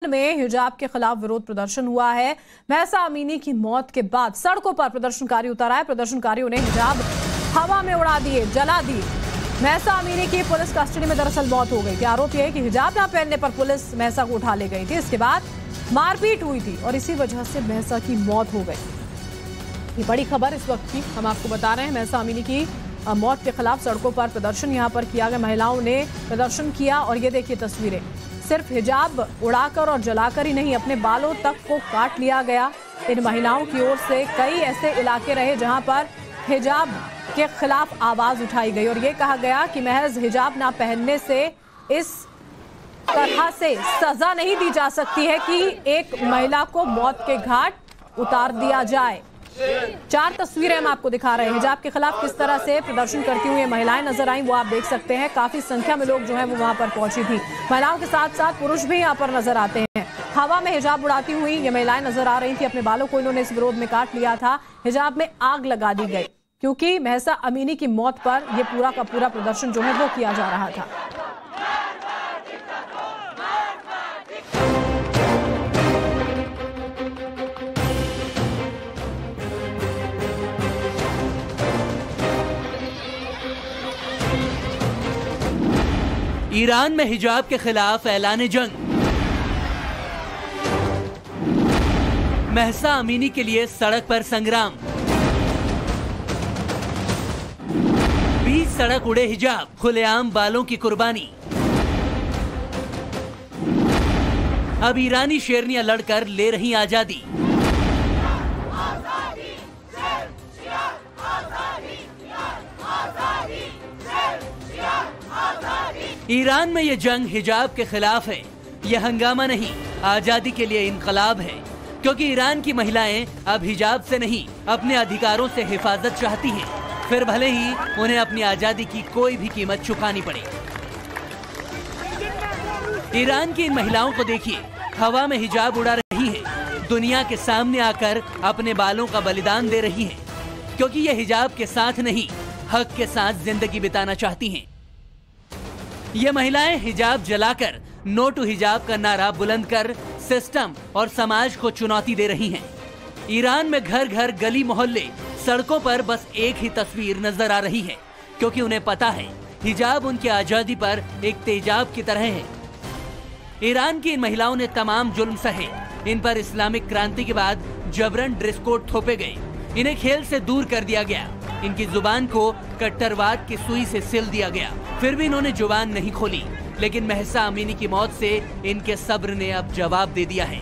में हिजाब के खिलाफ विरोध प्रदर्शन हुआ है। महसा अमीनी की मौत के बाद सड़कों पर प्रदर्शनकारी उतर आए। प्रदर्शनकारियों ने हिजाब हवा में उड़ा दिए, जला दिए। महसा अमीनी की पुलिस कस्टडी में दरअसल मौत हो गई थी। आरोप यह है कि हिजाब न पहनने पर पुलिस महसा को उठा ले गई थी। इसके बाद मारपीट हुई थी और इसी वजह से महसा की मौत हो गई। ये बड़ी खबर इस वक्त की हम आपको बता रहे हैं। महसा अमीनी की मौत के खिलाफ सड़कों पर प्रदर्शन यहां पर किया गया। महिलाओं ने प्रदर्शन किया और ये देखिए तस्वीरें, सिर्फ हिजाब उड़ाकर और जलाकर ही नहीं, अपने बालों तक को काट लिया गया। इन महिलाओं की ओर से कई ऐसे इलाके रहे जहां पर हिजाब के खिलाफ आवाज उठाई गई और ये कहा गया कि महज हिजाब ना पहनने से इस तरह से सजा नहीं दी जा सकती है कि एक महिला को मौत के घाट उतार दिया जाए। 4 तस्वीरें हम आपको दिखा रहे हैं। हिजाब के खिलाफ किस तरह से प्रदर्शन करती हुई महिलाएं नजर आई वो आप देख सकते हैं। काफी संख्या में लोग जो हैं वो वहां पर पहुंची थी। महिलाओं के साथ साथ पुरुष भी यहां पर नजर आते हैं। हवा में हिजाब उड़ाती हुई ये महिलाएं नजर आ रही थी। अपने बालों को इन्होंने इस विरोध में काट लिया था। हिजाब में आग लगा दी गई क्योंकि महसा अमीनी की मौत पर यह पूरा का पूरा प्रदर्शन जो है वो किया जा रहा था। ईरान में हिजाब के खिलाफ ऐलान जंग। महसा अमीनी के लिए सड़क पर संग्राम। बीच सड़क उड़े हिजाब, खुलेआम बालों की कुर्बानी। अब ईरानी शेरनियां लड़कर ले रही आजादी। ईरान में यह जंग हिजाब के खिलाफ है। यह हंगामा नहीं, आजादी के लिए इनकलाब है। क्योंकि ईरान की महिलाएं अब हिजाब से नहीं, अपने अधिकारों से हिफाजत चाहती हैं, फिर भले ही उन्हें अपनी आजादी की कोई भी कीमत चुकानी पड़े। ईरान की इन महिलाओं को देखिए, हवा में हिजाब उड़ा रही हैं, दुनिया के सामने आकर अपने बालों का बलिदान दे रही हैं, क्योंकि ये हिजाब के साथ नहीं, हक के साथ जिंदगी बिताना चाहती हैं। ये महिलाएं हिजाब जलाकर नो टू हिजाब का नारा बुलंद कर सिस्टम और समाज को चुनौती दे रही हैं। ईरान में घर घर, गली मोहल्ले, सड़कों पर बस एक ही तस्वीर नजर आ रही है, क्योंकि उन्हें पता है हिजाब उनकी आजादी पर एक तेजाब की तरह है। ईरान की इन महिलाओं ने तमाम जुल्म सहे। इन पर इस्लामिक क्रांति के बाद जबरन ड्रेस कोड थोपे गए, इन्हें खेल से दूर कर दिया गया, इनकी जुबान को कट्टरवाद की सुई से सिल दिया गया। फिर भी इन्होंने जुबान नहीं खोली। लेकिन महसा अमीनी की मौत से इनके सब्र ने अब जवाब दे दिया है।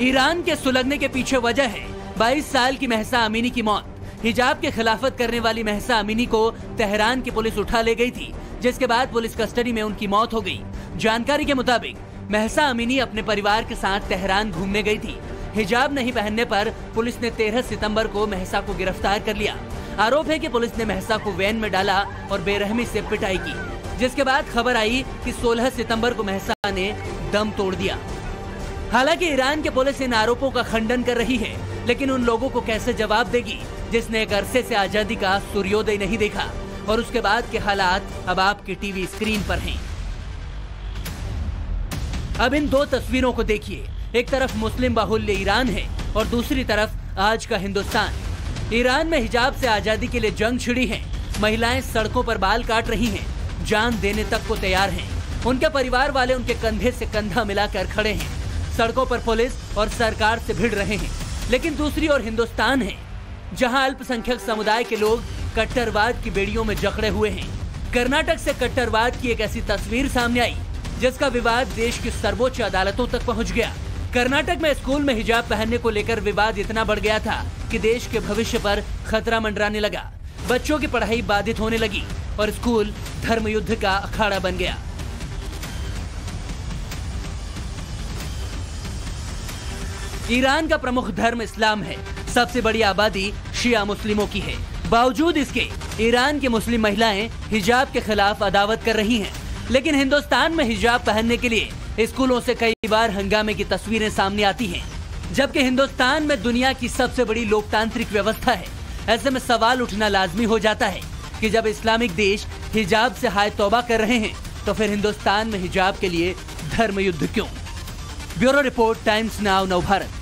ईरान के सुलगने के पीछे वजह है 22 साल की महसा अमीनी की मौत। हिजाब के खिलाफत करने वाली महसा अमीनी को तेहरान की पुलिस उठा ले गई थी, जिसके बाद पुलिस कस्टडी में उनकी मौत हो गई। जानकारी के मुताबिक महसा अमीनी अपने परिवार के साथ तेहरान घूमने गई थी। हिजाब नहीं पहनने पर पुलिस ने 13 सितंबर को महसा को गिरफ्तार कर लिया। आरोप है कि पुलिस ने महसा को वैन में डाला और बेरहमी से पिटाई की, जिसके बाद खबर आई कि 16 सितंबर को महसा ने दम तोड़ दिया। हालांकि ईरान की पुलिस इन आरोपों का खंडन कर रही है, लेकिन उन लोगों को कैसे जवाब देगी जिसने एक अरसे से आजादी का सूर्योदय नहीं देखा और उसके बाद के हालात अब आपकी टीवी स्क्रीन पर हैं। अब इन 2 तस्वीरों को देखिए। एक तरफ मुस्लिम बाहुल्य ईरान है और दूसरी तरफ आज का हिंदुस्तान। ईरान में हिजाब से आजादी के लिए जंग छिड़ी है। महिलाएं सड़कों पर बाल काट रही हैं, जान देने तक को तैयार हैं। उनके परिवार वाले उनके कंधे से कंधा मिलाकर खड़े हैं। सड़कों पर पुलिस और सरकार से भिड़ रहे हैं। लेकिन दूसरी ओर हिंदुस्तान है, जहां अल्पसंख्यक समुदाय के लोग कट्टरवाद की बेड़ियों में जकड़े हुए हैं। कर्नाटक से कट्टरवाद की एक ऐसी तस्वीर सामने आई जिसका विवाद देश की सर्वोच्च अदालतों तक पहुंच गया। कर्नाटक में स्कूल में हिजाब पहनने को लेकर विवाद इतना बढ़ गया था कि देश के भविष्य पर खतरा मंडराने लगा। बच्चों की पढ़ाई बाधित होने लगी और स्कूल धर्म युद्ध का अखाड़ा बन गया। ईरान का प्रमुख धर्म इस्लाम है। सबसे बड़ी आबादी शिया मुस्लिमों की है। बावजूद इसके ईरान की मुस्लिम महिलाएं हिजाब के खिलाफ अदावत कर रही हैं। लेकिन हिंदुस्तान में हिजाब पहनने के लिए स्कूलों से कई बार हंगामे की तस्वीरें सामने आती हैं। जबकि हिंदुस्तान में दुनिया की सबसे बड़ी लोकतांत्रिक व्यवस्था है, ऐसे में सवाल उठना लाजमी हो जाता है कि जब इस्लामिक देश हिजाब से हाय तौबा कर रहे हैं तो फिर हिंदुस्तान में हिजाब के लिए धर्म युद्ध क्यों? Bureau report, times now, Navbharat.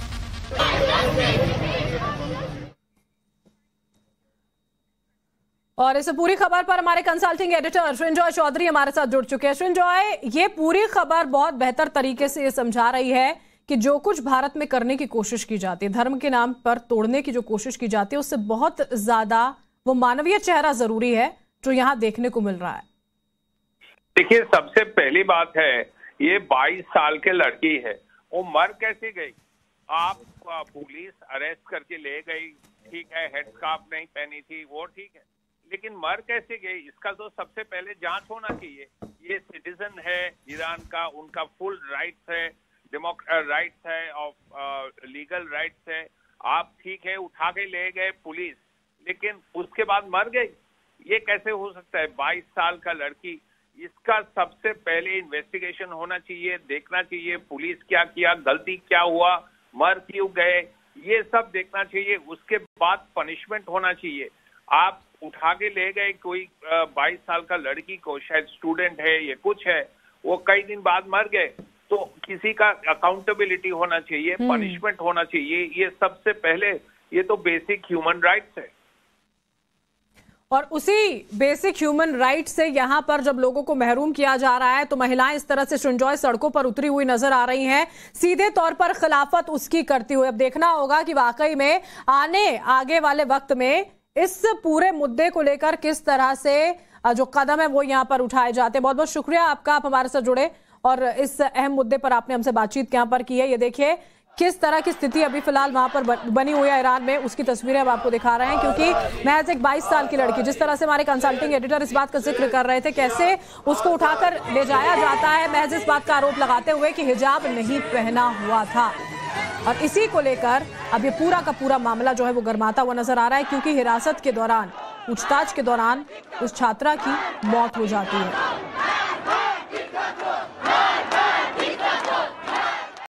और इस पूरी खबर पर हमारे कंसल्टिंग एडिटर सृंजॉय चौधरी हमारे साथ जुड़ चुके हैं। सृंजॉय, ये पूरी खबर बहुत बेहतर तरीके से ये समझा रही है कि जो कुछ भारत में करने की कोशिश की जाती है, धर्म के नाम पर तोड़ने की जो कोशिश की जाती है, उससे बहुत ज्यादा वो मानवीय चेहरा जरूरी है जो यहाँ देखने को मिल रहा है। देखिए, सबसे पहली बात है, ये 22 साल के लड़की है, वो मर कैसे गई? आप पुलिस अरेस्ट करके ले गई, ठीक है, हेड स्कार्फ नहीं पहनी थी, वो ठीक है, लेकिन मर कैसे गई? इसका तो सबसे पहले जांच होना चाहिए। ये सिटीजन है ईरान का, उनका फुल राइट्स है, राइट्स है, ऑफ लीगल राइट्स है। आप ठीक है उठा के ले गए पुलिस, लेकिन उसके बाद मर गई, ये कैसे हो सकता है? 22 साल का लड़की, इसका सबसे पहले इन्वेस्टिगेशन होना चाहिए, देखना चाहिए पुलिस क्या किया, गलती क्या हुआ, मर क्यों गए, ये सब देखना चाहिए। उसके बाद पनिशमेंट होना चाहिए। आप उठा के ले गए कोई 22 साल का लड़की को, शायद स्टूडेंट है, ये कुछ है, वो कई दिन बाद मर गए, तो किसी का अकाउंटेबिलिटी होना चाहिए, पनिशमेंट होना चाहिए। ये सबसे पहले, ये तो बेसिक ह्यूमन राइट्स है। और उसी बेसिक ह्यूमन राइट से यहाँ पर जब लोगों को महरूम किया जा रहा है तो महिलाएं इस तरह से सृंजॉय सड़कों पर उतरी हुई नजर आ रही हैं, सीधे तौर पर खिलाफत उसकी करती हुई। अब देखना होगा कि वाकई में आगे वाले वक्त में इस पूरे मुद्दे को लेकर किस तरह से जो कदम है वो यहाँ पर उठाए जाते हैं। बहुत बहुत शुक्रिया आपका, आप हमारे साथ जुड़े और इस अहम मुद्दे पर आपने हमसे बातचीत यहाँ पर की है। ये देखिए किस तरह की स्थिति अभी फिलहाल वहां पर बनी हुई है ईरान में, उसकी तस्वीरें हम आपको दिखा रहे हैं। क्योंकि महज एक 22 साल की लड़की, जिस तरह से हमारे कंसल्टिंग एडिटर इस बात का जिक्र कर रहे थे, कैसे उसको उठाकर ले जाया जाता है महज इस बात का आरोप लगाते हुए कि हिजाब नहीं पहना हुआ था। और इसी को लेकर अब ये पूरा का पूरा मामला जो है वो गर्माता हुआ नजर आ रहा है, क्योंकि हिरासत के दौरान, पूछताछ के दौरान उस छात्रा की मौत हो जाती है।